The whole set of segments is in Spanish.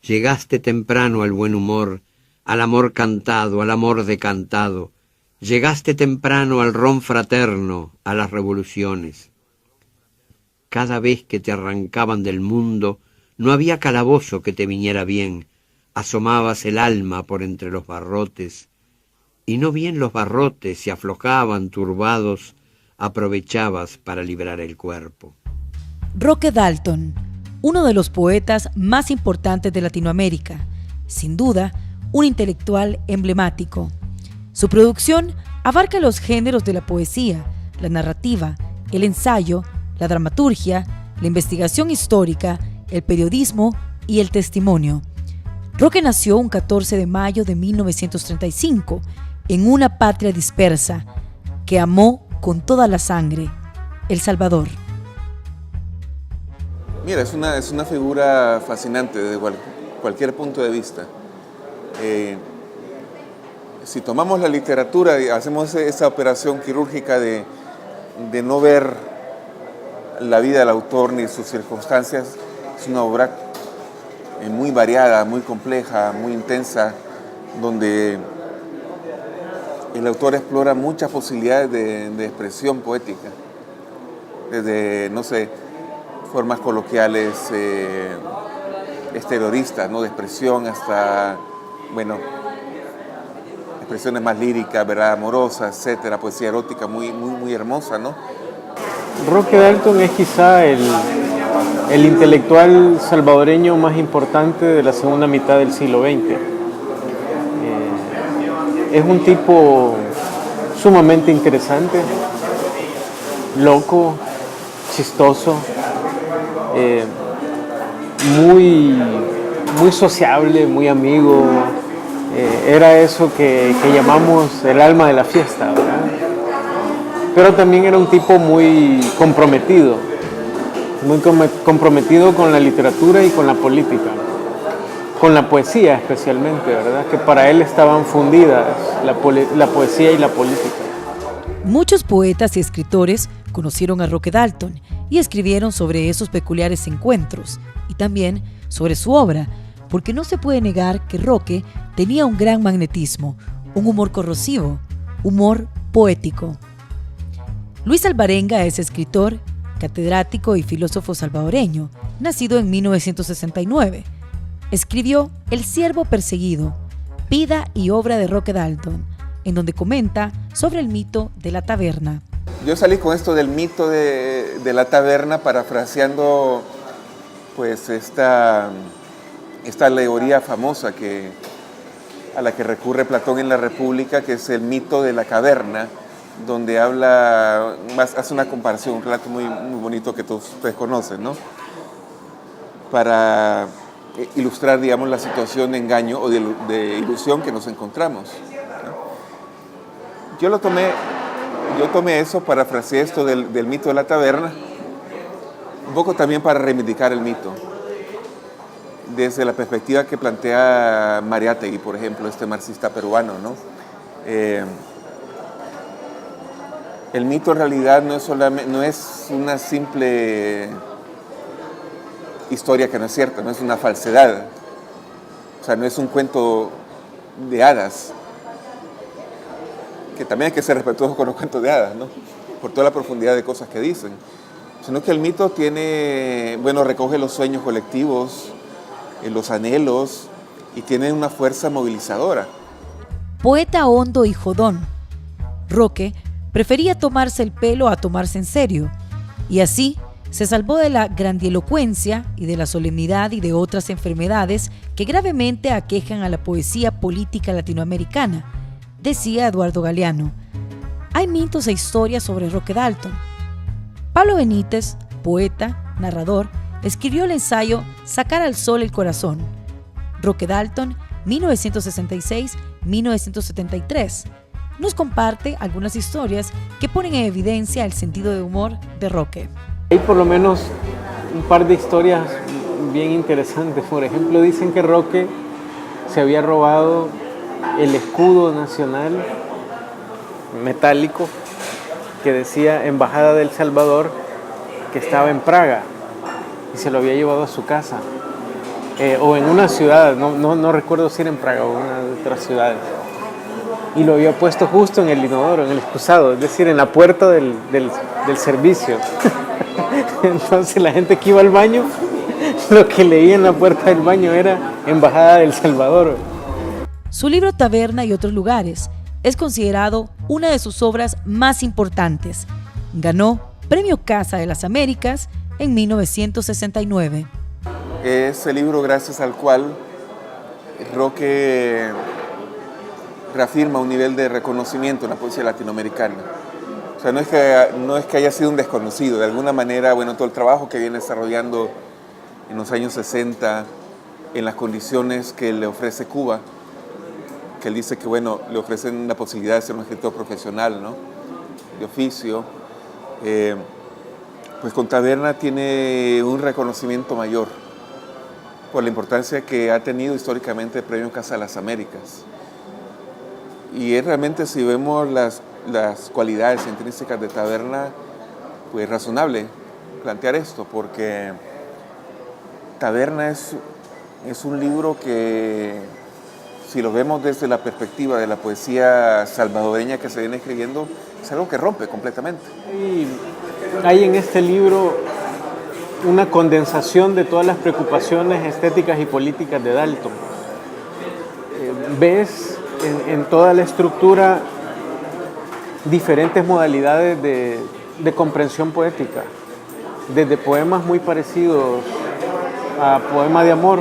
Llegaste temprano al buen humor, al amor cantado, al amor decantado. Llegaste temprano al ron fraterno, a las revoluciones. Cada vez que te arrancaban del mundo, no había calabozo que te viniera bien. Asomabas el alma por entre los barrotes, y no bien los barrotes se aflojaban turbados, aprovechabas para librar el cuerpo. Roque Dalton, uno de los poetas más importantes de Latinoamérica, sin duda, un intelectual emblemático. Su producción abarca los géneros de la poesía, la narrativa, el ensayo, la dramaturgia, la investigación histórica, el periodismo y el testimonio. Roque nació un 14 de mayo de 1935 en una patria dispersa que amó con toda la sangre, El Salvador. Mira, es una figura fascinante desde cualquier punto de vista. Si tomamos la literatura y hacemos esa operación quirúrgica de no ver la vida del autor ni sus circunstancias, es una obra muy variada, muy compleja, muy intensa, donde el autor explora muchas posibilidades de expresión poética, desde, no sé, formas coloquiales, exterioristas, ¿no?, de expresión, hasta, bueno, expresiones más líricas, ¿verdad?, amorosas, etcétera, poesía erótica muy, muy, muy hermosa, ¿no? Roque Dalton es quizá el intelectual salvadoreño más importante de la segunda mitad del siglo XX. Es un tipo sumamente interesante, loco, chistoso, muy sociable, muy amigo. Era eso que llamamos el alma de la fiesta, ¿verdad? Pero también era un tipo muy comprometido con la literatura y con la política, con la poesía especialmente, ¿verdad? Que para él estaban fundidas la poesía y la política. Muchos poetas y escritores conocieron a Roque Dalton y escribieron sobre esos peculiares encuentros y también sobre su obra, porque no se puede negar que Roque tenía un gran magnetismo, un humor corrosivo, humor poético. Luis Alvarenga es escritor, catedrático y filósofo salvadoreño, nacido en 1969. Escribió El Ciervo Perseguido, vida y obra de Roque Dalton, en donde comenta sobre el mito de la taberna. Yo salí con esto del mito de la taberna, parafraseando pues esta alegoría famosa a la que recurre Platón en la República, que es el mito de la caverna, donde hace una comparación, un relato muy, muy bonito que todos ustedes conocen, ¿no?, para ilustrar, digamos, la situación de engaño o de ilusión que nos encontramos, ¿no? Yo tomé eso, parafraseé esto del mito de la taberna, un poco también para reivindicar el mito, desde la perspectiva que plantea Mariátegui, por ejemplo, este marxista peruano, ¿no? El mito en realidad no es una simple historia que no es cierta, no es una falsedad. O sea, no es un cuento de hadas, que también hay que ser respetuoso con los cuentos de hadas, ¿no?, por toda la profundidad de cosas que dicen. Sino que el mito recoge los sueños colectivos, los anhelos, y tiene una fuerza movilizadora. Poeta hondo y jodón, Roque prefería tomarse el pelo a tomarse en serio, y así se salvó de la grandilocuencia y de la solemnidad y de otras enfermedades que gravemente aquejan a la poesía política latinoamericana, decía Eduardo Galeano. Hay mitos e historias sobre Roque Dalton. Pablo Benítez, poeta, narrador, escribió el ensayo Sacar al sol el corazón. Roque Dalton, 1966-1973. Nos comparte algunas historias que ponen en evidencia el sentido de humor de Roque. Hay por lo menos un par de historias bien interesantes. Por ejemplo, dicen que Roque se había robado el escudo nacional metálico que decía Embajada del Salvador, que estaba en Praga, y se lo había llevado a su casa. o en una ciudad, no recuerdo si era en Praga o en una de otras ciudades. Y lo había puesto justo en el inodoro, en el excusado, es decir, en la puerta del servicio. Entonces la gente que iba al baño, lo que leía en la puerta del baño era Embajada de El Salvador. Su libro Taberna y otros lugares es considerado una de sus obras más importantes. Ganó Premio Casa de las Américas en 1969. Es el libro gracias al cual Roque reafirma un nivel de reconocimiento en la poesía latinoamericana. O sea, no es que haya sido un desconocido. De alguna manera, bueno, todo el trabajo que viene desarrollando en los años 60, en las condiciones que le ofrece Cuba, que él dice que, bueno, le ofrecen la posibilidad de ser un escritor profesional, ¿no? De oficio. Pues con Taberna tiene un reconocimiento mayor por la importancia que ha tenido históricamente el Premio Casa de las Américas. Y es realmente, si vemos las cualidades intrínsecas de Taberna, pues razonable plantear esto, porque Taberna es un libro que, si lo vemos desde la perspectiva de la poesía salvadoreña que se viene escribiendo, es algo que rompe completamente. Hay en este libro una condensación de todas las preocupaciones estéticas y políticas de Dalton. Ves en toda la estructura diferentes modalidades de comprensión poética, desde poemas muy parecidos a Poema de Amor,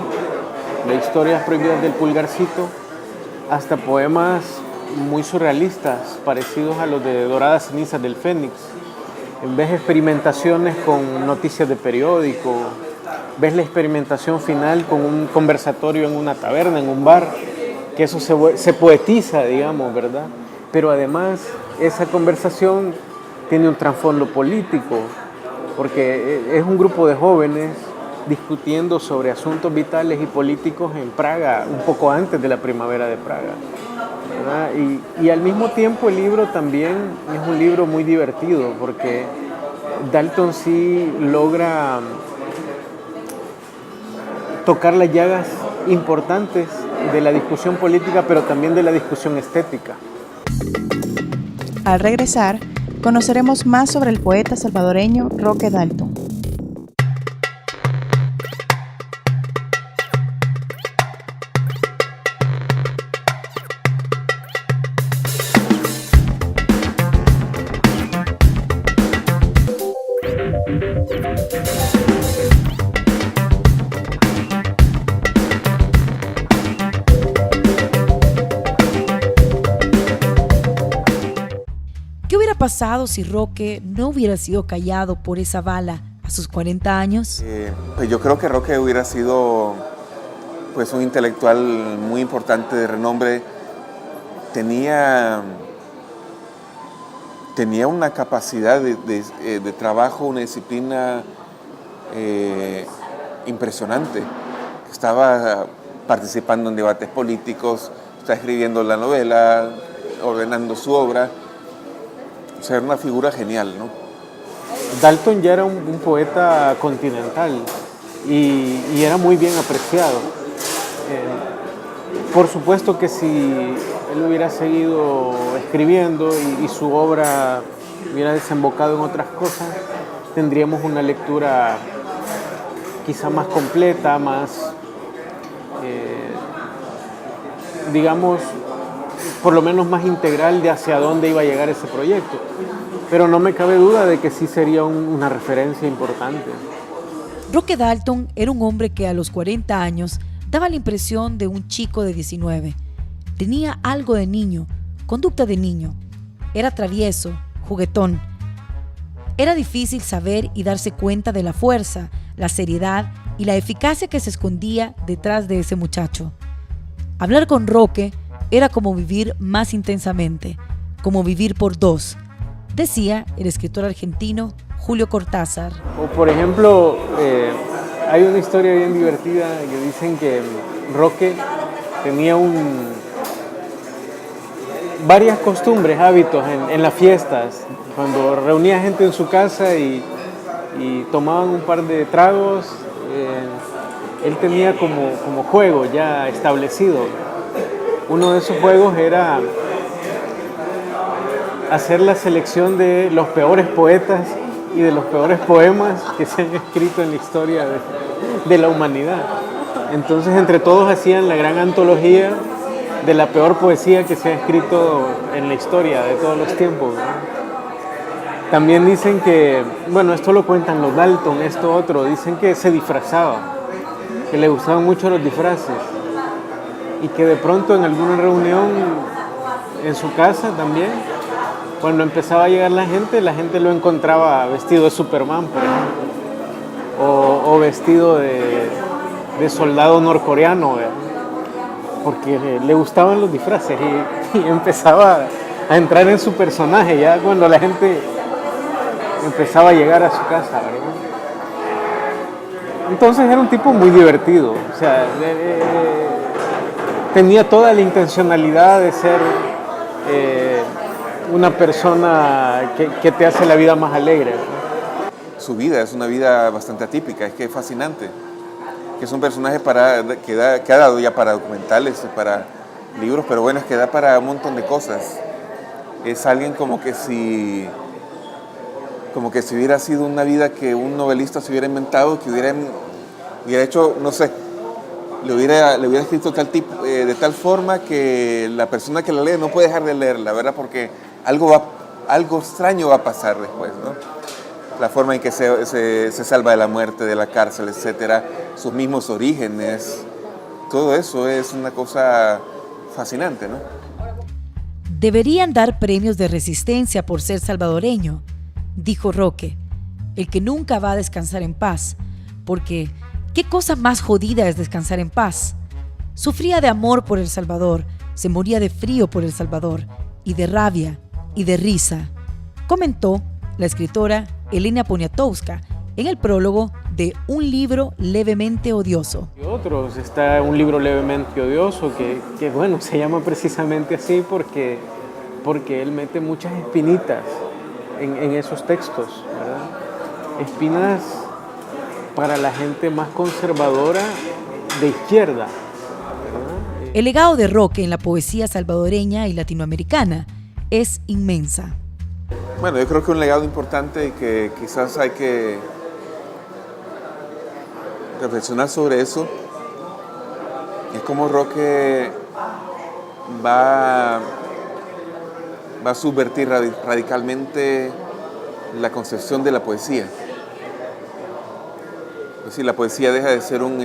de Historias Prohibidas del Pulgarcito, hasta poemas muy surrealistas, parecidos a los de Doradas Cenizas del Fénix. Ves experimentaciones con noticias de periódico, ves la experimentación final con un conversatorio en una taberna, en un bar, que eso se poetiza, digamos, ¿verdad? Pero además esa conversación tiene un trasfondo político, porque es un grupo de jóvenes discutiendo sobre asuntos vitales y políticos en Praga, un poco antes de la primavera de Praga, ¿verdad? Y al mismo tiempo el libro también es un libro muy divertido, porque Dalton sí logra tocar las llagas importantes de la discusión política, pero también de la discusión estética. Al regresar, conoceremos más sobre el poeta salvadoreño Roque Dalton. ¿Qué hubiera pasado si Roque no hubiera sido callado por esa bala a sus 40 años? Pues yo creo que Roque hubiera sido, pues, un intelectual muy importante, de renombre. Tenía una capacidad de trabajo, una disciplina impresionante. Estaba participando en debates políticos, está escribiendo la novela, ordenando su obra. O sea, era una figura genial, ¿no? Dalton ya era un poeta continental y era muy bien apreciado. Por supuesto que si él hubiera seguido escribiendo y su obra hubiera desembocado en otras cosas, tendríamos una lectura quizá más completa, más, digamos, por lo menos más integral de hacia dónde iba a llegar ese proyecto. Pero no me cabe duda de que sí sería una referencia importante. Roque Dalton era un hombre que a los 40 años daba la impresión de un chico de 19. Tenía algo de niño, conducta de niño. Era travieso, juguetón. Era difícil saber y darse cuenta de la fuerza, la seriedad y la eficacia que se escondía detrás de ese muchacho. Hablar con Roque era como vivir más intensamente, como vivir por dos, decía el escritor argentino Julio Cortázar. O por ejemplo, hay una historia bien divertida que dicen que Roque tenía varias costumbres, hábitos en las fiestas, cuando reunía gente en su casa y tomaban un par de tragos. él tenía como juego ya establecido. Uno de esos juegos era hacer la selección de los peores poetas y de los peores poemas que se han escrito en la historia de la humanidad. Entonces, entre todos hacían la gran antología de la peor poesía que se ha escrito en la historia de todos los tiempos, ¿no? También dicen que, bueno, esto lo cuentan los Dalton, esto otro, dicen que se disfrazaba, que le gustaban mucho los disfraces y que de pronto en alguna reunión en su casa también, cuando empezaba a llegar la gente lo encontraba vestido de Superman, por ejemplo, o vestido de soldado norcoreano, ¿verdad? Porque le gustaban los disfraces y empezaba a entrar en su personaje ya cuando la gente empezaba a llegar a su casa, ¿verdad? Entonces era un tipo muy divertido, o sea, tenía toda la intencionalidad de ser una persona que te hace la vida más alegre, ¿verdad? Su vida es una vida bastante atípica, es que es fascinante, que es un personaje que ha dado ya para documentales, para libros, pero bueno, es que da para un montón de cosas. Es alguien como que si hubiera sido una vida que un novelista se hubiera inventado, que hubiera hecho, no sé, le hubiera escrito de tal forma que la persona que la lee no puede dejar de leerla, ¿verdad? Porque algo extraño va a pasar después, ¿no? La forma en que se salva de la muerte, de la cárcel, etcétera, sus mismos orígenes, todo eso es una cosa fascinante, ¿no? Deberían dar premios de resistencia por ser salvadoreño, dijo Roque, el que nunca va a descansar en paz, porque ¿qué cosa más jodida es descansar en paz? Sufría de amor por El Salvador, se moría de frío por El Salvador, y de rabia, y de risa, comentó la escritora Elena Poniatowska en el prólogo de Un libro levemente odioso. Y otros, está Un libro levemente odioso, que bueno, se llama precisamente así porque él mete muchas espinitas en esos textos, ¿verdad? Espinas para la gente más conservadora de izquierda, ¿verdad? El legado de Roque en la poesía salvadoreña y latinoamericana es inmensa. Bueno, yo creo que un legado importante y que quizás hay que reflexionar sobre eso es cómo Roque va a subvertir radicalmente la concepción de la poesía. Es decir, la poesía deja de ser un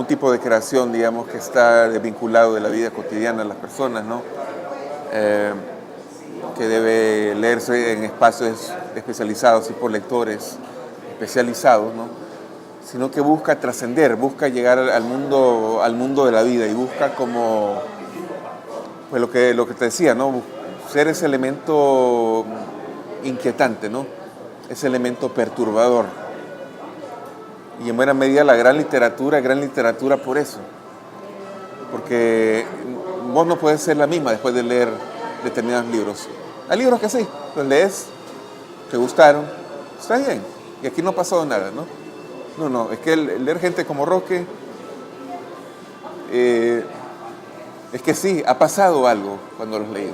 tipo de creación, digamos, que está desvinculado de la vida cotidiana de las personas, ¿no? Que debe leerse en espacios especializados y por lectores especializados, ¿no? Sino que busca trascender, busca llegar al mundo de la vida y busca como, pues lo que te decía, ¿no? Ser ese elemento inquietante, ¿no? Ese elemento perturbador. Y en buena medida la gran literatura por eso. Porque vos no puedes ser la misma después de leer determinados libros. Hay libros que sí, los lees, te gustaron, está bien. Y aquí no ha pasado nada, ¿no? No, es que leer gente como Roque, es que sí, ha pasado algo cuando los leí.